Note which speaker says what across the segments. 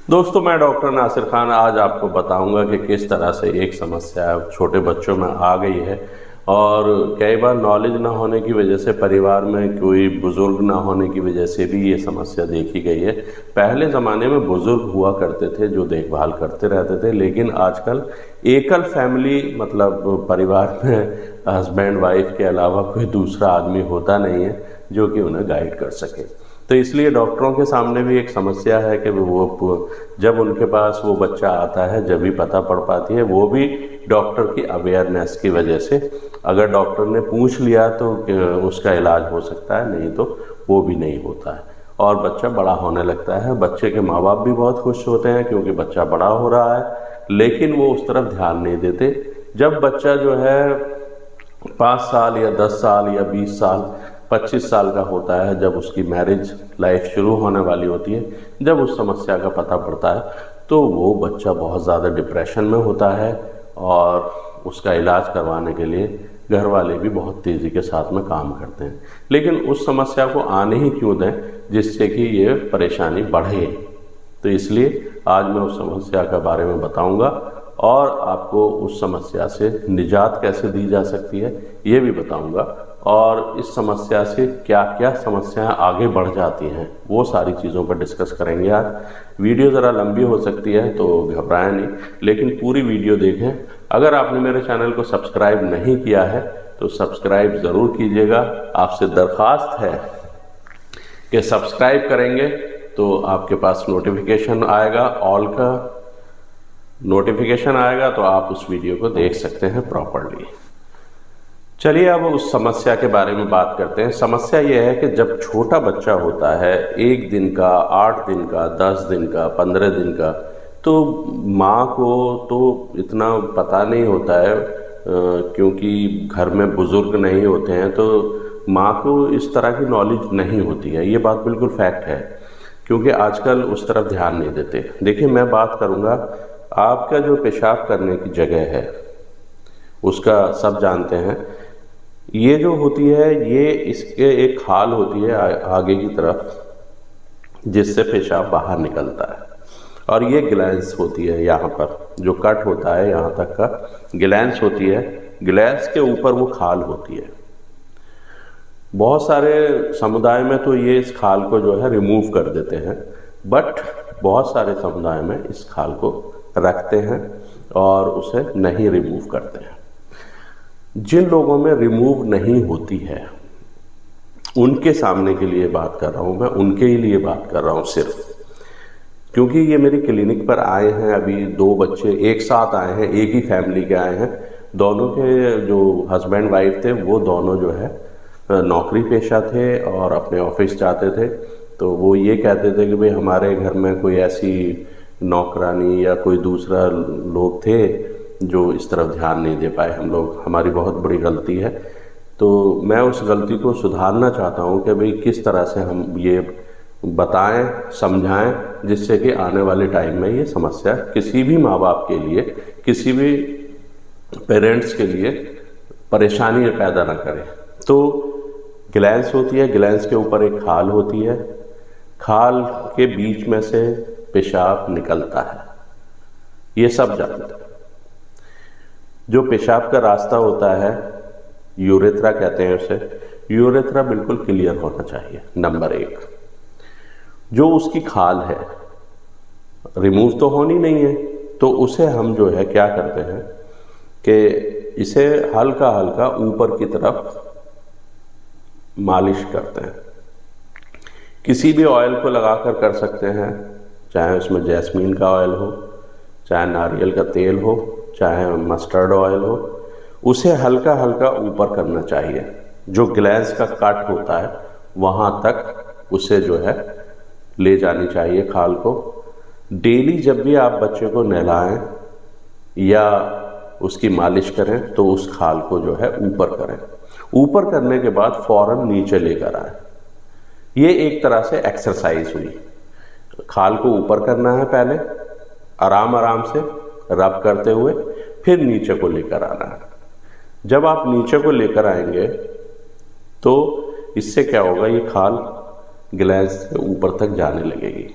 Speaker 1: दोस्तों, मैं डॉक्टर नासिर खान आज आपको बताऊंगा कि किस तरह से एक समस्या छोटे बच्चों में आ गई है और कई बार नॉलेज ना होने की वजह से, परिवार में कोई बुज़ुर्ग ना होने की वजह से भी ये समस्या देखी गई है। पहले ज़माने में बुज़ुर्ग हुआ करते थे जो देखभाल करते रहते थे, लेकिन आजकल एकल फैमिली मतलब परिवार में हस्बैंड वाइफ के अलावा कोई दूसरा आदमी होता नहीं है जो कि उन्हें गाइड कर सके। तो इसलिए डॉक्टरों के सामने भी एक समस्या है कि वो जब उनके पास वो बच्चा आता है जब भी पता पड़ पाती है, वो भी डॉक्टर की अवेयरनेस की वजह से। अगर डॉक्टर ने पूछ लिया तो उसका इलाज हो सकता है, नहीं तो वो भी नहीं होता है और बच्चा बड़ा होने लगता है। बच्चे के माँ बाप भी बहुत खुश होते हैं क्योंकि बच्चा बड़ा हो रहा है, लेकिन वो उस तरफ ध्यान नहीं देते। जब बच्चा जो है 5 साल या 10 साल या 20 साल 25 साल का होता है, जब उसकी मैरिज लाइफ शुरू होने वाली होती है, जब उस समस्या का पता पड़ता है तो वो बच्चा बहुत ज़्यादा डिप्रेशन में होता है और उसका इलाज करवाने के लिए घर वाले भी बहुत तेज़ी के साथ में काम करते हैं। लेकिन उस समस्या को आने ही क्यों दें जिससे कि ये परेशानी बढ़े। तो इसलिए आज मैं उस समस्या के बारे में बताऊंगा और आपको उस समस्या से निजात कैसे दी जा सकती है ये भी बताऊंगा, और इस समस्या से क्या क्या समस्याएं आगे बढ़ जाती हैं वो सारी चीज़ों पर डिस्कस करेंगे। आज वीडियो ज़रा लंबी हो सकती है तो घबराएं नहीं, लेकिन पूरी वीडियो देखें। अगर आपने मेरे चैनल को सब्सक्राइब नहीं किया है तो सब्सक्राइब ज़रूर कीजिएगा। आपसे दरख्वास्त है कि सब्सक्राइब करेंगे तो आपके पास नोटिफिकेशन आएगा, ऑल का नोटिफिकेशन आएगा तो आप उस वीडियो को देख सकते हैं प्रॉपरली। चलिए अब उस समस्या के बारे में बात करते हैं। समस्या यह है कि जब छोटा बच्चा होता है, 1 दिन का, 8 दिन का, 10 दिन का, 15 दिन का, तो माँ को तो इतना पता नहीं होता है क्योंकि घर में बुज़ुर्ग नहीं होते हैं, तो माँ को इस तरह की नॉलेज नहीं होती है। ये बात बिल्कुल फैक्ट है क्योंकि आजकल उस तरफ ध्यान नहीं देते। देखिए, मैं बात करूँगा, आपका जो पेशाब करने की जगह है उसका सब जानते हैं। ये जो होती है ये इसके एक खाल होती है आगे की तरफ जिससे पेशाब बाहर निकलता है, और ये ग्लैंस होती है। यहाँ पर जो कट होता है यहाँ तक का ग्लैंस होती है, ग्लैंस के ऊपर वो खाल होती है। बहुत सारे समुदाय में तो ये इस खाल को जो है रिमूव कर देते हैं, बट बहुत सारे समुदाय में इस खाल को रखते हैं और उसे नहीं रिमूव करते हैं। जिन लोगों में रिमूव नहीं होती है उनके सामने के लिए बात कर रहा हूँ मैं, उनके ही लिए बात कर रहा हूँ सिर्फ, क्योंकि ये मेरी क्लिनिक पर आए हैं। अभी 2 बच्चे एक साथ आए हैं, एक ही फैमिली के आए हैं। दोनों के जो हस्बैंड वाइफ थे वो दोनों जो है नौकरी पेशा थे और अपने ऑफिस जाते थे। तो वो ये कहते थे कि भाई हमारे घर में कोई ऐसी नौकरानी या कोई दूसरा लोग थे जो इस तरफ ध्यान नहीं दे पाए। हम लोग, हमारी बहुत बड़ी गलती है। तो मैं उस गलती को सुधारना चाहता हूँ कि भाई किस तरह से हम ये बताएं, समझाएं, जिससे कि आने वाले टाइम में ये समस्या किसी भी माँ बाप के लिए, किसी भी पेरेंट्स के लिए परेशानी पैदा ना करे। तो ग्लैंस होती है, ग्लैंस के ऊपर एक खाल होती है, खाल के बीच में से पेशाब निकलता है, ये सब जानते हैं। जो पेशाब का रास्ता होता है यूरेथ्रा कहते हैं उसे, यूरेथ्रा बिल्कुल क्लियर होना चाहिए। नंबर 1, जो उसकी खाल है रिमूव तो होनी नहीं है, तो उसे हम जो है क्या करते हैं कि इसे हल्का हल्का ऊपर की तरफ मालिश करते हैं। किसी भी ऑयल को लगाकर कर सकते हैं, चाहे उसमें जैस्मीन का ऑयल हो, चाहे नारियल का तेल हो, चाहे मस्टर्ड ऑयल हो। उसे हल्का हल्का ऊपर करना चाहिए। जो ग्लैंस का कट होता है वहाँ तक उसे जो है ले जानी चाहिए खाल को। डेली जब भी आप बच्चे को नहलाएं या उसकी मालिश करें तो उस खाल को जो है ऊपर करें। ऊपर करने के बाद फौरन नीचे लेकर आए। ये एक तरह से एक्सरसाइज हुई। खाल को ऊपर करना है पहले, आराम आराम से रब करते हुए, फिर नीचे को लेकर आना है। जब आप नीचे को लेकर आएंगे तो इससे क्या होगा, ये खाल ग्लैंस से ऊपर तक जाने लगेगी।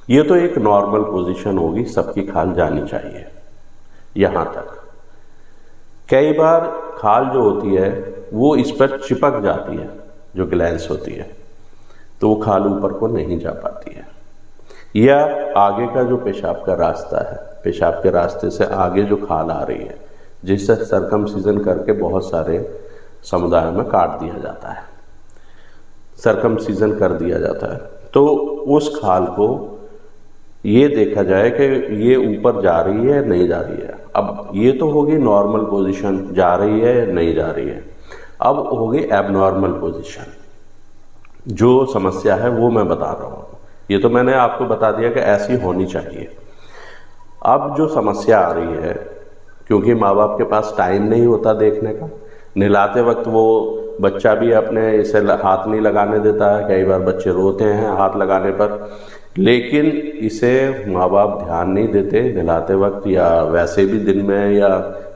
Speaker 1: ये तो एक नॉर्मल पोजीशन होगी, सबकी खाल जानी चाहिए यहाँ तक। कई बार खाल जो होती है वो इस पर चिपक जाती है, जो ग्लैंड्स होती है, तो वो खाल ऊपर को नहीं जा पाती है। या आगे का जो पेशाब का रास्ता है, पेशाब के रास्ते से आगे जो खाल आ रही है, जिससे सरकमसीजन करके बहुत सारे समुदायों में काट दिया जाता है, सरकमसीजन कर दिया जाता है, तो उस खाल को ये देखा जाए कि ये ऊपर जा रही है नहीं जा रही है। अब ये तो होगी नॉर्मल पोजीशन, जा रही है या नहीं जा रही है। अब होगी एबनॉर्मल पोजीशन। जो समस्या है वो मैं बता रहा हूँ, ये तो मैंने आपको बता दिया कि ऐसी होनी चाहिए। अब जो समस्या आ रही है, क्योंकि माँ बाप के पास टाइम नहीं होता देखने का, नहलाते वक्त वो बच्चा भी अपने इसे हाथ नहीं लगाने देता है, कई बार बच्चे रोते हैं हाथ लगाने पर, लेकिन इसे माँ बाप ध्यान नहीं देते नहलाते वक्त या वैसे भी दिन में या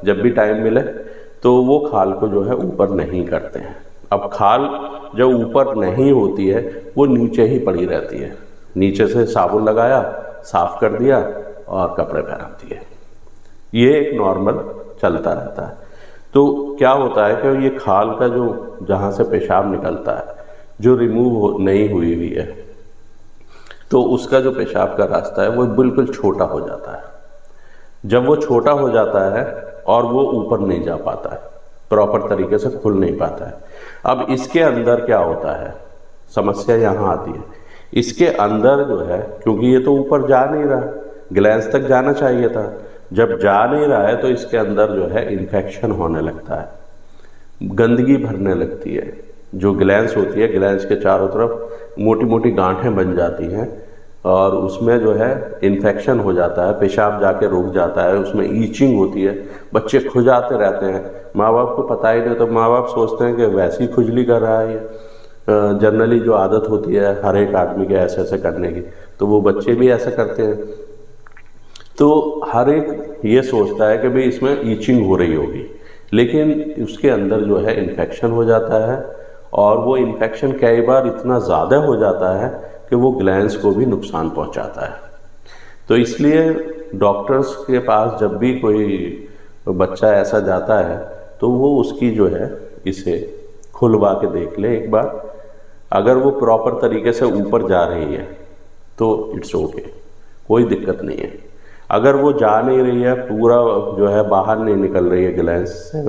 Speaker 1: जब भी टाइम मिले, तो वो खाल को जो है ऊपर नहीं करते हैं। अब खाल जब ऊपर नहीं होती है वो नीचे ही पड़ी रहती है, नीचे से साबुन लगाया, साफ कर दिया और कपड़े पहना दिए, ये एक नॉर्मल चलता रहता है। तो क्या होता है कि ये खाल का जो जहाँ से पेशाब निकलता है, जो रिमूव नहीं हुई हुई है, तो उसका जो पेशाब का रास्ता है वो बिल्कुल छोटा हो जाता है। जब वो छोटा हो जाता है और वो ऊपर नहीं जा पाता है, प्रॉपर तरीके से खुल नहीं पाता है। अब इसके अंदर क्या होता है, समस्या यहाँ आती है। इसके अंदर जो है, क्योंकि ये तो ऊपर जा नहीं रहा, ग्लैंस तक जाना चाहिए था, जब जा नहीं रहा है तो इसके अंदर जो है इन्फेक्शन होने लगता है, गंदगी भरने लगती है। जो ग्लैंस होती है, ग्लैंस के चारों तरफ मोटी मोटी गांठें बन जाती हैं और उसमें जो है इन्फेक्शन हो जाता है, पेशाब जाके रुक जाता है, उसमें ईचिंग होती है, बच्चे खुजाते रहते हैं। माँ बाप को पता ही नहीं, तो माँ बाप सोचते हैं कि वैसी खुजली कर रहा है ये, जनरली जो आदत होती है हर एक आदमी के ऐसे ऐसे करने की, तो वो बच्चे भी ऐसे करते हैं। तो हर एक ये सोचता है कि भाई इसमें ईचिंग हो रही होगी, लेकिन उसके अंदर जो है इन्फेक्शन हो जाता है और वो इन्फेक्शन कई बार इतना ज़्यादा हो जाता है कि वो ग्लैंड्स को भी नुकसान पहुंचाता है। तो इसलिए डॉक्टर्स के पास जब भी कोई बच्चा ऐसा जाता है तो वो उसकी जो है इसे खुलवा के देख ले एक बार। अगर वो प्रॉपर तरीके से ऊपर जा रही है तो इट्स ओके, कोई दिक्कत नहीं है। अगर वो जा नहीं रही है, पूरा जो है बाहर नहीं निकल रही है ग्लैंड्स से,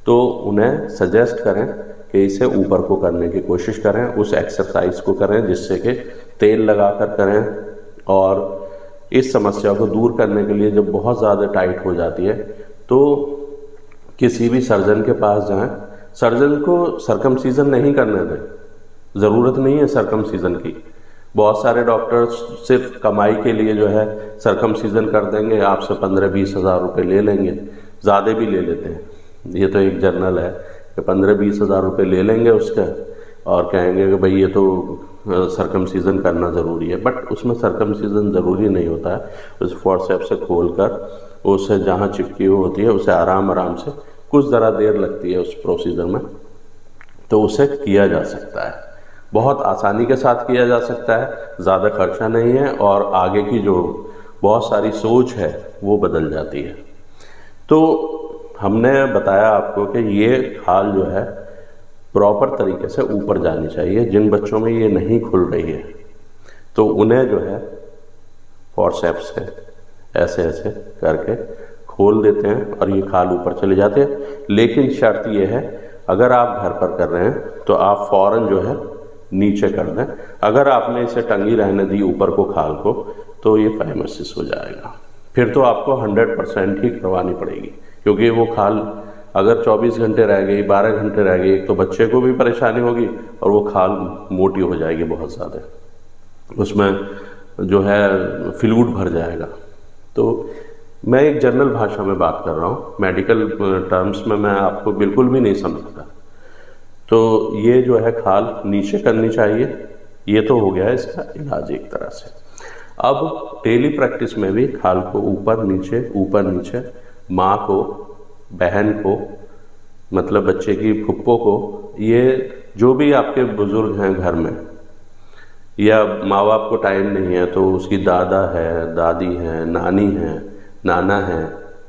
Speaker 1: तो उन्हें सजेस्ट करें कि इसे ऊपर को करने की कोशिश करें, उस एक्सरसाइज को करें जिससे कि तेल लगाकर करें। और इस समस्या को दूर करने के लिए जब बहुत ज़्यादा टाइट हो जाती है तो किसी भी सर्जन के पास जाएं। सर्जन को सरकमसीजन नहीं करने दें, ज़रूरत नहीं है सरकमसीजन की। बहुत सारे डॉक्टर्स सिर्फ कमाई के लिए जो है सरकमसीजन कर देंगे, आपसे 15-20 हज़ार रुपये ले लेंगे, ज़्यादा भी ले लेते हैं। ये तो एक जर्नल है कि 15-20 हज़ार रुपये ले लेंगे उसके और कहेंगे कि भाई ये तो सरकमसीजन करना ज़रूरी है, बट उसमें सरकमसीजन ज़रूरी नहीं होता है। उस फॉरसेप्स से खोल कर उसे जहाँ चिपकी हुई होती है उसे आराम आराम से, कुछ ज़रा देर लगती है उस प्रोसीजर में, तो उसे किया जा सकता है, बहुत आसानी के साथ किया जा सकता है, ज़्यादा खर्चा नहीं है और आगे की जो बहुत सारी सोच है वो बदल जाती है। तो हमने बताया आपको कि ये खाल जो है प्रॉपर तरीके से ऊपर जानी चाहिए। जिन बच्चों में ये नहीं खुल रही है तो उन्हें जो है फॉरसेप्स से ऐसे ऐसे करके खोल देते हैं और ये खाल ऊपर चले जाते हैं। लेकिन शर्त ये है, अगर आप घर पर कर रहे हैं तो आप फौरन जो है नीचे कर दें। अगर आपने इसे टंगी रहने दी ऊपर को खाल को तो ये फाइमोसिस हो जाएगा, फिर तो आपको 100% ही करवानी पड़ेगी, क्योंकि वो खाल अगर 24 घंटे रह गई, 12 घंटे रह गई, तो बच्चे को भी परेशानी होगी और वो खाल मोटी हो जाएगी बहुत ज़्यादा, उसमें जो है फ्लूइड भर जाएगा। तो मैं एक जनरल भाषा में बात कर रहा हूँ, मेडिकल टर्म्स में मैं आपको बिल्कुल भी नहीं समझता। तो ये जो है खाल नीचे करनी चाहिए, ये तो हो गया इसका इलाज एक तरह से। अब डेली प्रैक्टिस में भी खाल को ऊपर नीचे माँ को, बहन को, मतलब बच्चे की फुप्पो को, ये जो भी आपके बुजुर्ग हैं घर में, या माँ बाप को टाइम नहीं है तो उसकी दादा है, दादी है, नानी है, नाना है,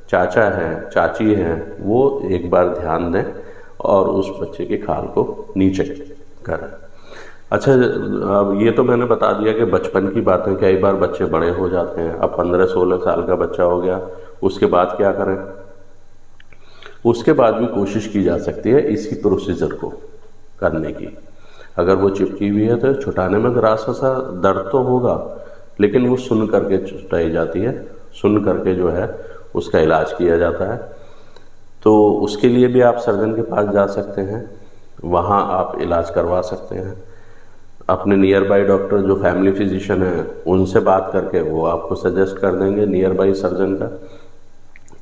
Speaker 1: चाचा है, चाची है, वो एक बार ध्यान दें और उस बच्चे के खाल को नीचे करें। अच्छा, अब ये तो मैंने बता दिया कि बचपन की बातें, कई बार बच्चे बड़े हो जाते हैं। अब 15-16 साल का बच्चा हो गया, उसके बाद क्या करें? उसके बाद भी कोशिश की जा सकती है इसी प्रोसीजर को करने की। अगर वो चिपकी हुई है तो छुटाने में ज़रा सा दर्द तो होगा, लेकिन वो सुन करके छुटाई जाती है, सुन करके जो है उसका इलाज किया जाता है। तो उसके लिए भी आप सर्जन के पास जा सकते हैं, वहाँ आप इलाज करवा सकते हैं। अपने नियर बाई डॉक्टर जो फैमिली फिजिशियन है उनसे बात करके वो आपको सजेस्ट कर देंगे नियर बाई सर्जन का,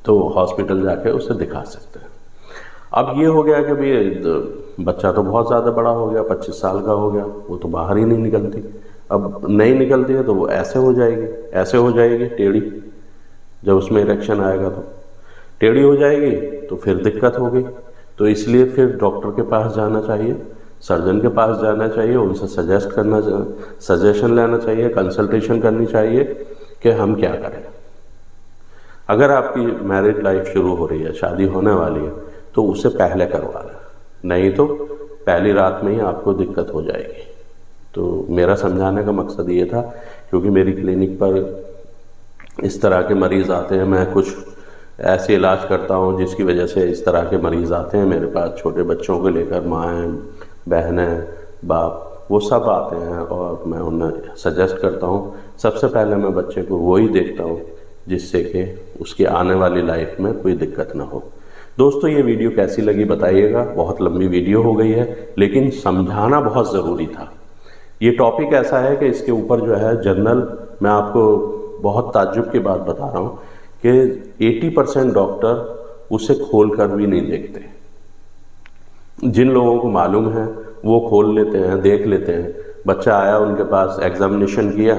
Speaker 1: तो हॉस्पिटल जाके उसे दिखा सकते हैं। अब ये हो गया कि भाई बच्चा तो बहुत ज़्यादा बड़ा हो गया, 25 साल का हो गया, वो तो बाहर ही नहीं निकलती। अब नहीं निकलती है तो वो ऐसे हो जाएगी, ऐसे हो जाएगी टेढ़ी। जब उसमें इरेक्शन आएगा तो टेढ़ी हो जाएगी तो फिर दिक्कत होगी। तो इसलिए फिर डॉक्टर के पास जाना चाहिए, सर्जन के पास जाना चाहिए, उनसे सजेशन लेना चाहिए, कंसल्टेशन करनी चाहिए कि हम क्या करें। अगर आपकी मैरिज लाइफ शुरू हो रही है, शादी होने वाली है, तो उसे पहले करवा लें, नहीं तो पहली रात में ही आपको दिक्कत हो जाएगी। तो मेरा समझाने का मकसद ये था, क्योंकि मेरी क्लिनिक पर इस तरह के मरीज़ आते हैं, मैं कुछ ऐसे इलाज करता हूँ जिसकी वजह से इस तरह के मरीज़ आते हैं मेरे पास, छोटे बच्चों को लेकर, माएँ, बहनें, बाप, वो सब आते हैं और मैं उन्हें सजेस्ट करता हूँ। सबसे पहले मैं बच्चे को वही देखता हूँ जिससे कि उसकी आने वाली लाइफ में कोई दिक्कत ना हो। दोस्तों, ये वीडियो कैसी लगी बताइएगा। बहुत लंबी वीडियो हो गई है, लेकिन समझाना बहुत ज़रूरी था। ये टॉपिक ऐसा है कि इसके ऊपर जो है जनरल, मैं आपको बहुत ताज्जुब की बात बता रहा हूँ कि 80% डॉक्टर उसे खोल कर भी नहीं देखते। जिन लोगों को मालूम है वो खोल लेते हैं, देख लेते हैं। बच्चा आया उनके पास, एग्जामिनेशन किया,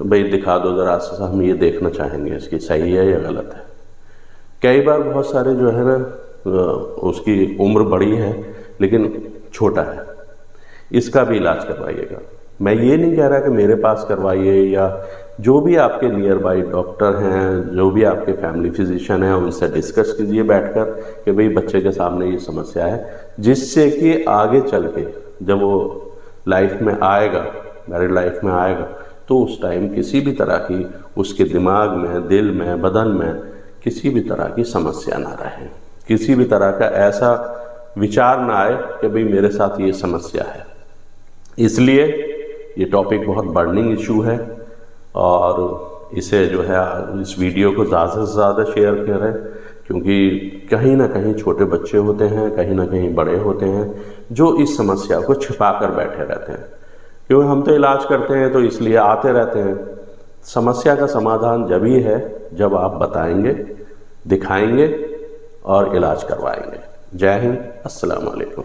Speaker 1: भाई दिखा दो ज़रा सा, हम ये देखना चाहेंगे इसकी सही है या गलत है। कई बार बहुत सारे जो है ना, उसकी उम्र बड़ी है लेकिन छोटा है, इसका भी इलाज करवाइएगा। मैं ये नहीं कह रहा कि मेरे पास करवाइए, या जो भी आपके नियर बाई डॉक्टर हैं, जो भी आपके फैमिली फिजिशियन हैं, उनसे डिस्कस कीजिए बैठकर कि भाई बच्चे के सामने ये समस्या है, जिससे कि आगे चल के जब वो लाइफ में आएगा, मैरिड लाइफ में आएगा, तो उस टाइम किसी भी तरह की उसके दिमाग में, दिल में, बदन में किसी भी तरह की समस्या ना रहे, किसी भी तरह का ऐसा विचार ना आए कि भाई मेरे साथ ये समस्या है। इसलिए ये टॉपिक बहुत बर्निंग इशू है और इसे जो है, इस वीडियो को ज़्यादा से ज़्यादा शेयर करें, क्योंकि कहीं ना कहीं छोटे बच्चे होते हैं, कहीं ना कहीं बड़े होते हैं जो इस समस्या को छिपा कर बैठे रहते हैं। क्योंकि हम तो इलाज करते हैं तो इसलिए आते रहते हैं। समस्या का समाधान जब ही है जब आप बताएंगे, दिखाएंगे और इलाज करवाएंगे। जय हिंद, अस्सलाम वालेकुम।